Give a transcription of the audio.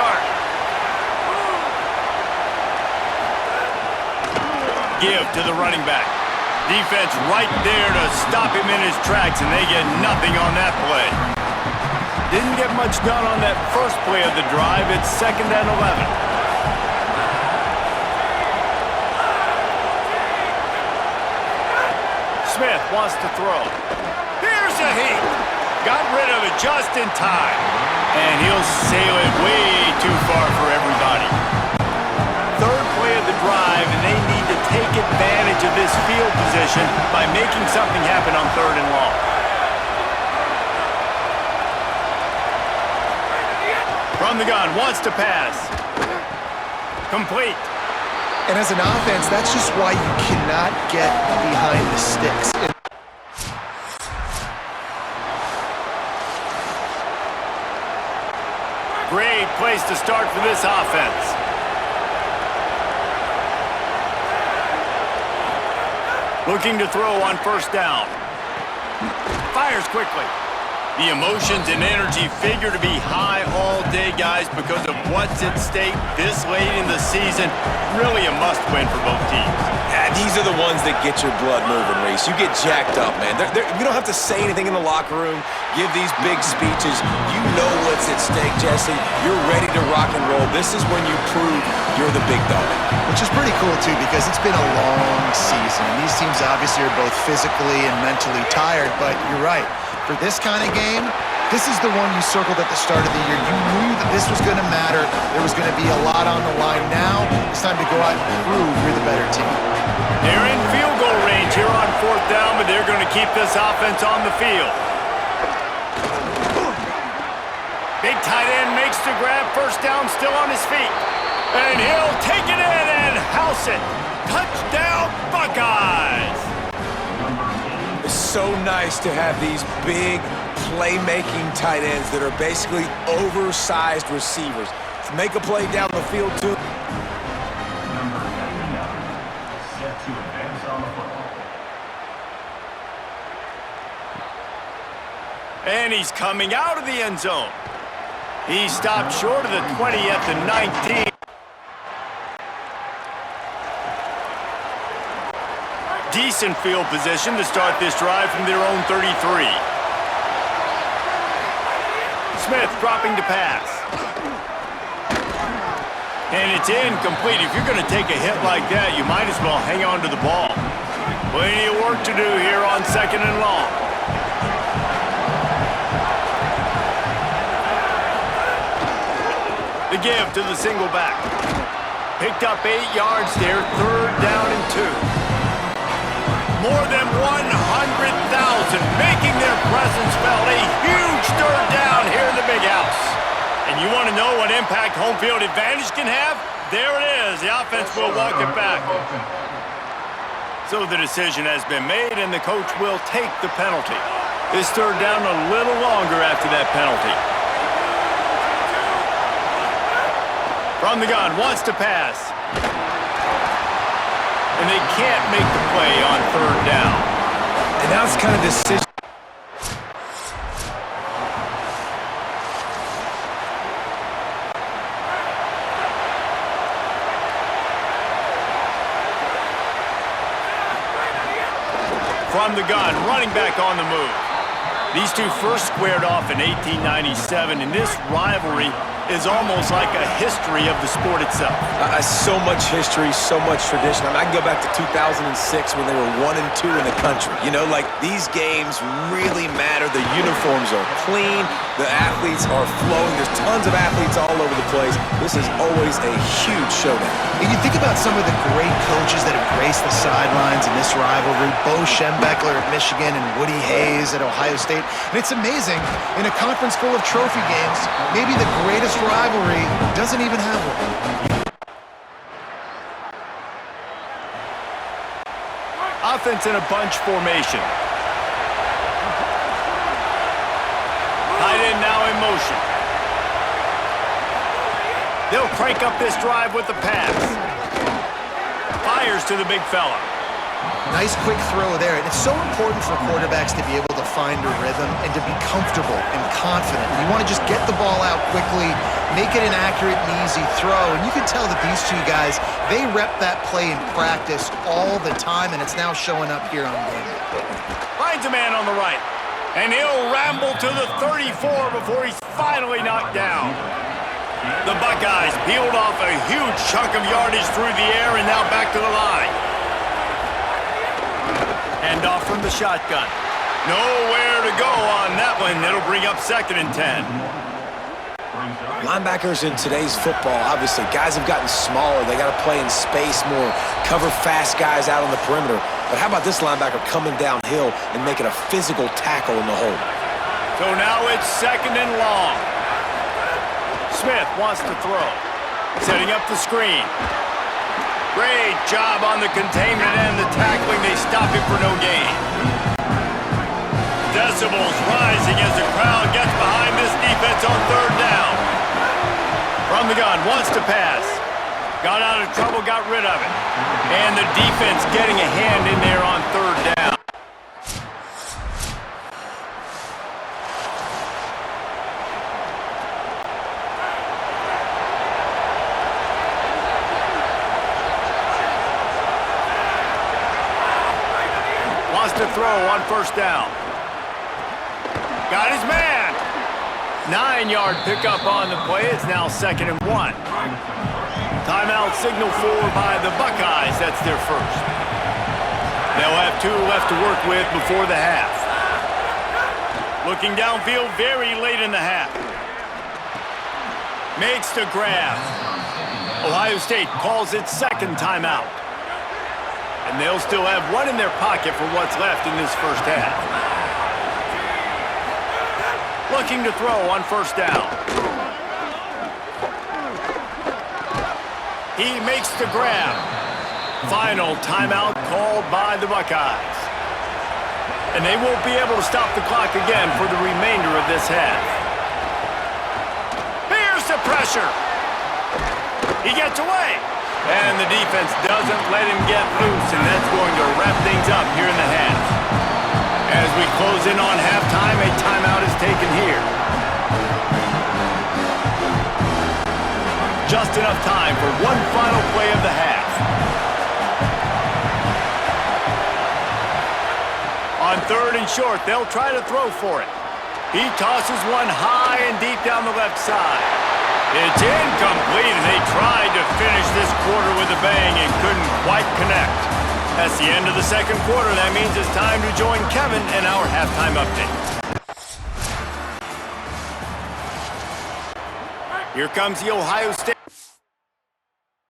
start. Give to the running back. Defense right there to stop him in his tracks, and they get nothing on that play. Didn't get much done on that first play of the drive. It's 2nd and 11. Smith wants to throw. Here's a heat. Got rid of it just in time. And he'll sail it way too far for everybody. 3rd play of the drive, and they need to take advantage of this field position by making something happen on 3rd and long. From the gun, wants to pass. Complete. And as an offense, that's just why you cannot get behind the sticks. Great place to start for this offense. Looking to throw on 1st down. Fires quickly. The emotions and energy figure to be high all day, guys, because of what's at stake this late in the season. Really a must-win for both teams. These are the ones that get your blood moving, Reese. You get jacked up, man. You don't have to say anything in the locker room, give these big speeches. You know what's at stake, Jesse. You're ready to rock and roll. This is when you prove you're the big dog. Which is pretty cool, too, because it's been a long season. And these teams obviously are both physically and mentally tired, but you're right. For this kind of game, this is the one you circled at the start of the year. You knew that this was going to matter. There was going to be a lot on the line. Now, it's time to go out and prove you're the better team. They're in field goal range here on 4th down, but they're going to keep this offense on the field. Big tight end makes the grab. 1st down, still on his feet. And he'll take it in and house it. Touchdown, Buckeyes! It's so nice to have these big playmaking tight ends that are basically oversized receivers. To make a play down the field, too. And he's coming out of the end zone. He stopped short of the 20 at the 19. Decent field position to start this drive from their own 33. Smith dropping to pass. And it's incomplete. If you're going to take a hit like that, you might as well hang on to the ball. Plenty of work to do here on 2nd and long. The give to the single back. Picked up 8 yards there, 3rd down and 2. More than 100,000 making their presence felt. A huge 3rd down here in the big house. And you want to know what impact home field advantage can have? There it is. The offense will walk it back. So the decision has been made, and the coach will take the penalty. This 3rd down a little longer after that penalty. From the gun, wants to pass. And they can't make the play on 3rd down. And now it's kind of decision. From the gun, running back on the move. These two first squared off in 1897, and this rivalry is almost like a history of the sport itself. So much history, so much tradition. I can go back to 2006 when they were 1 and 2 in the country. You know, like, these games really matter. The uniforms are clean. The athletes are flowing. There's tons of athletes all over the place. This is always a huge showdown. And you think about some of the great coaches that have graced the sidelines in this rivalry. Bo Schembechler at Michigan and Woody Hayes at Ohio State. And it's amazing, in a conference full of trophy games, maybe the greatest rivalry doesn't even have one. Offense in a bunch formation. Tight end now in motion. They'll crank up this drive with the pass. Fires to the big fella. Nice quick throw there. And it's so important for quarterbacks to be able to find a rhythm and to be comfortable and confident. You want to just get the ball out quickly, make it an accurate and easy throw. And you can tell that these two guys, they rep that play in practice all the time, and it's now showing up here on game day. Finds a man on the right. And he'll ramble to the 34 before he's finally knocked down. The Buckeyes peeled off a huge chunk of yardage through the air and now back to the line. Hand off from the shotgun. Nowhere to go on that one. It'll bring up 2nd and 10. Linebackers in today's football, obviously, guys have gotten smaller. They got to play in space more, cover fast guys out on the perimeter. But how about this linebacker coming downhill and making a physical tackle in the hole? So now it's 2nd and long. Smith wants to throw. Setting up the screen. Great job on the containment and the tackling. They stop him for no gain. Decibels rising as the crowd gets behind this defense on 3rd down. From the gun, wants to pass. Got out of trouble, got rid of it. And the defense getting a hand in there on 3rd down. Wants to throw on 1st down. Got his man. 9-yard pickup on the play. It's now 2nd and 1. Timeout signal for by the Buckeyes. That's their first. They'll have 2 left to work with before the half. Looking downfield very late in the half. Makes the grab. Ohio State calls its 2nd timeout. And they'll still have 1 in their pocket for what's left in this first half. Looking to throw on 1st down. He makes the grab. Final timeout called by the Buckeyes. And they won't be able to stop the clock again for the remainder of this half. Here's the pressure. He gets away. And the defense doesn't let him get loose, and that's going to wrap things up here in the half. As we close in on halftime, a timeout is taken here. Just enough time for one final play of the half. On 3rd and short, they'll try to throw for it. He tosses one high and deep down the left side. It's incomplete, and they tried to finish this quarter with a bang and couldn't quite connect. That's the end of the 2nd quarter. That means it's time to join Kevin in our halftime update. Here comes the Ohio State.